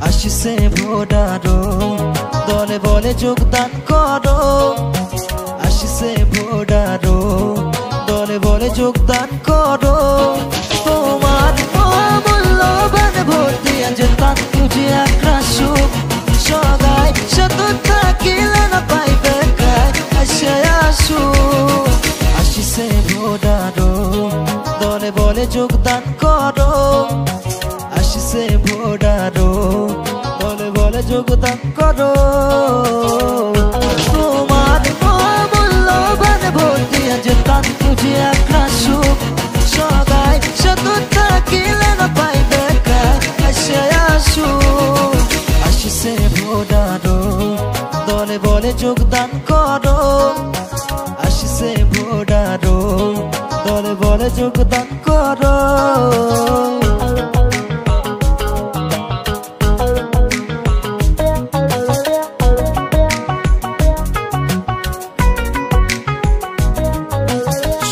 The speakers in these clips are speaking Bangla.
আসিছে ভোটারো দলে বলে যোগদান করো আসিছে ভোটারো দলে বলে যোগদান করো তোমার মূল্যবান ভোট দিয়া যেতাম তুঝে আক্রাসুক সগাই শত থাকিলে না পাইবে কাই আসে আসু আসিছে ভোটারো দলে বলে যোগদান করো আসিছে ভোটারো দলে বলে যোগদান করো তোমার মূল্যবান ভোট দিয়া যেতাম তুঝে আক্রাসুক সগাই শত থাকিলে না পাইবে কাই আসে আসু আসিছে ভোটারো দলে বলে যোগদান করো আসিছে ভোটারো দলে বলে যোগদান করো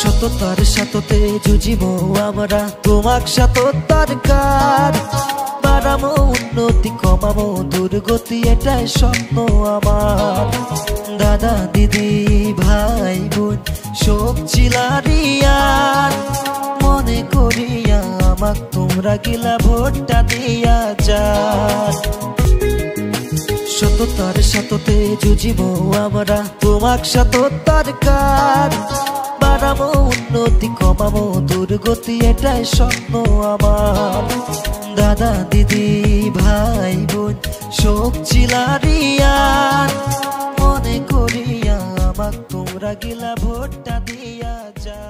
সততার সাথে যুজিব আমরা তোমাক সততার কার বাড়ামো উন্নতি কমাবো দুর্গতি এটাই স্বপ্ন আমার দাদা দিদি ভাই বোন সব চিলারিয়ার মনে করিয়া আমাক তোমরা গিলা ভোটটা দিয়া যান সততার সাথে যুজিব আমরা তোমাক সততার কার বাড়াবো উন্নতি কমাবো দুর্গতি এটাই স্বপ্ন আমার দাদা দিদি ভাই বোন শোক চিলারিয়ার মনে করিয়া আমাক তোমরা গিলা ভোটটা দিয়া যা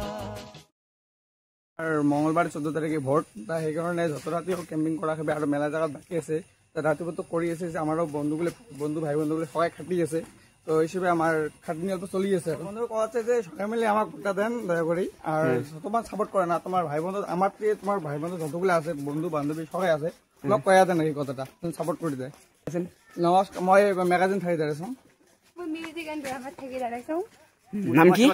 আর মঙ্গলবার 14 তারিখে ভোট সেই কারণে যত রাতি ক্যাম্পিং করা হবে আর মেলা জায়গা বাকি আছে রাতিপুর তো করে আছে আমারও বন্ধু ভাই বন্ধুগুলো সবাই খাটি আছে তো হিসেবে আমার খাটনি অল্প চলি আছে বন্ধু কথা যে সবাই মিলে আমাকে ভোটটা দেন দয়া করি আর তোমার সাপোর্ট করে না তোমার ভাই বন্ধু আমার প্রিয় তোমার ভাই বন্ধু যতগুলো আছে বন্ধু বান্ধবী সবাই আছে তোমাক কয়া দেন এই কথাটা তুমি সাপোর্ট করে দেয় নমস্কার মই মেগাজিন থাকি দাঁড়াইছো মিউজিক এন্ড ড্রামা থাকি দাঁড়াইছো নাম কি